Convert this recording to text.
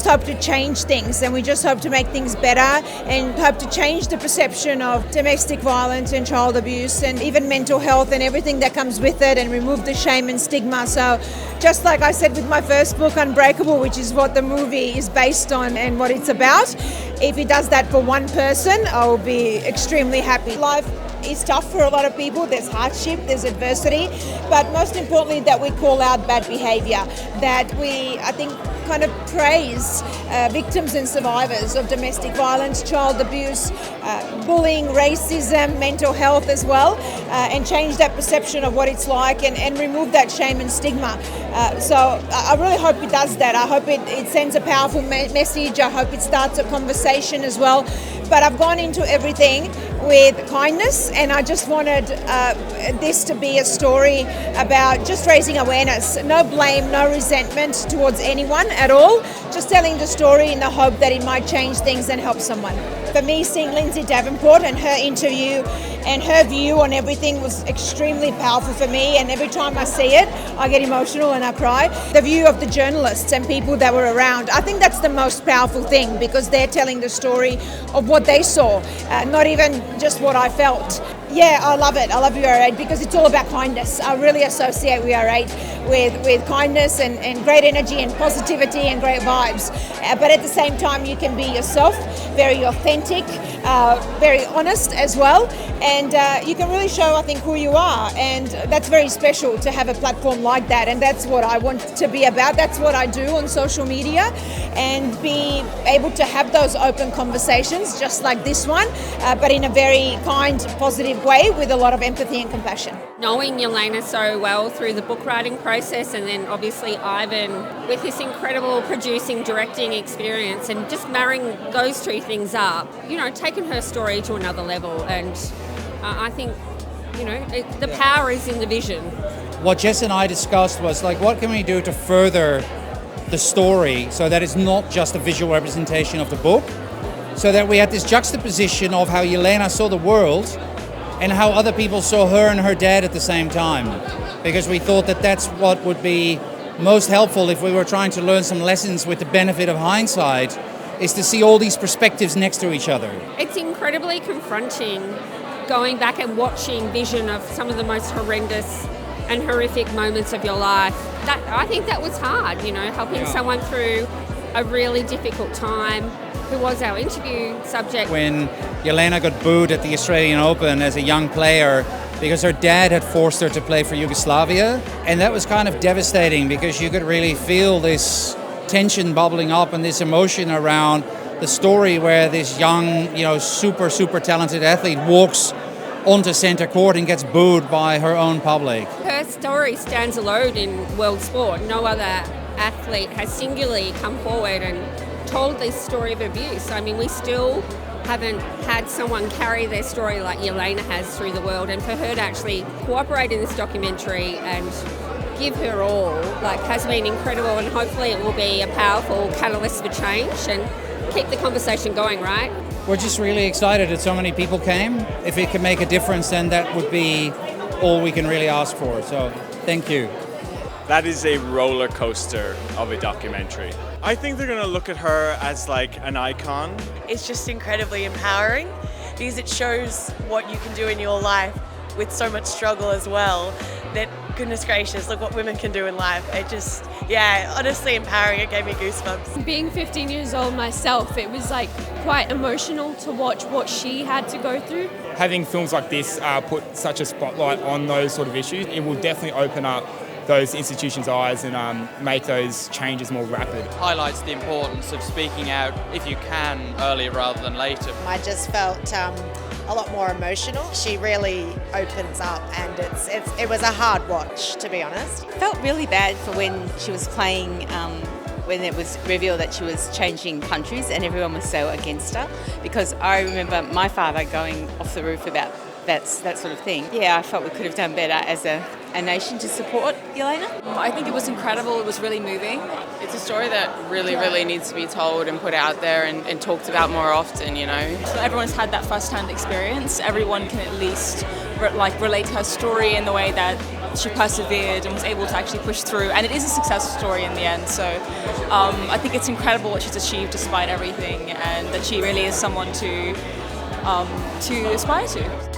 just hope to change things, and we just hope to make things better and hope to change the perception of domestic violence and child abuse and even mental health and everything that comes with it, and remove the shame and stigma. So just like I said with my first book, Unbreakable, which is what the movie is based on and what it's about, if he does that for one person, I will be extremely happy. Life is tough for a lot of people. There's hardship, there's adversity, but most importantly that we call out bad behaviour, that we, I think, kind of praise victims and survivors of domestic violence, child abuse, bullying, racism, mental health as well, and change that perception of what it's like, and remove that shame and stigma. So I really hope it does that. I hope it sends a powerful message. I hope it starts a conversation as well. But I've gone into everything with kindness, and I just wanted this to be a story about just raising awareness. No blame, no resentment towards anyone at all. Just telling the story in the hope that it might change things and help someone. For me, seeing Lindsay Davenport and her interview and her view on everything was extremely powerful for me, and every time I see it, I get emotional and I cry. The view of the journalists and people that were around, I think that's the most powerful thing, because they're telling the story of what they saw, not even just what I felt. Yeah, I love it. I love UR8 because it's all about kindness. I really associate UR8 with kindness and great energy and positivity and great vibes. But at the same time, you can be yourself, very authentic, very honest as well. And you can really show, I think, who you are. And that's very special to have a platform like that. And that's what I want to be about. That's what I do on social media, and be able to have those open conversations just like this one, but in a very kind, positive way with a lot of empathy and compassion. Knowing Jelena so well through the book writing process, and then obviously Ivan with his incredible producing, directing experience, and just marrying those two things up, taking her story to another level. And I think, the power is in the vision. What Jess and I discussed was what can we do to further the story so that it's not just a visual representation of the book, so that we had this juxtaposition of how Jelena saw the world and how other people saw her and her dad at the same time, because we thought that that's what would be most helpful if we were trying to learn some lessons with the benefit of hindsight, is to see all these perspectives next to each other. It's incredibly confronting going back and watching vision of some of the most horrendous and horrific moments of your life. I think that was hard, helping someone through a really difficult time, who was our interview subject. When Jelena got booed at the Australian Open as a young player because her dad had forced her to play for Yugoslavia, and that was kind of devastating, because you could really feel this tension bubbling up and this emotion around the story where this young, super talented athlete walks onto centre court and gets booed by her own public. Her story stands alone in world sport. No other athlete has singularly come forward and told this story of abuse. I mean, we still haven't had someone carry their story like Jelena has through the world, and for her to actually cooperate in this documentary and give her all has been incredible, and hopefully it will be a powerful catalyst for change and keep the conversation going, right? We're just really excited that so many people came. If it can make a difference, then that would be all we can really ask for. So thank you. That is a roller coaster of a documentary. I think they're going to look at her as an icon. It's just incredibly empowering, because it shows what you can do in your life with so much struggle as well. That, goodness gracious, look what women can do in life. It just, honestly empowering. It gave me goosebumps. Being 15 years old myself, it was quite emotional to watch what she had to go through. Having films like this put such a spotlight on those sort of issues, it will definitely open up those institutions' eyes and make those changes more rapid. Highlights the importance of speaking out, if you can, earlier rather than later. I just felt a lot more emotional. She really opens up, and it was a hard watch, to be honest. Felt really bad for when she was playing, when it was revealed that she was changing countries and everyone was so against her, because I remember my father going off the roof about that sort of thing. Yeah, I felt we could have done better as a nation to support Jelena. I think it was incredible. It was really moving. It's a story that really needs to be told and put out there and talked about more often, So everyone's had that first-hand experience. Everyone can at least relate to her story in the way that she persevered and was able to actually push through. And it is a success story in the end. So I think it's incredible what she's achieved despite everything, and that she really is someone to aspire to.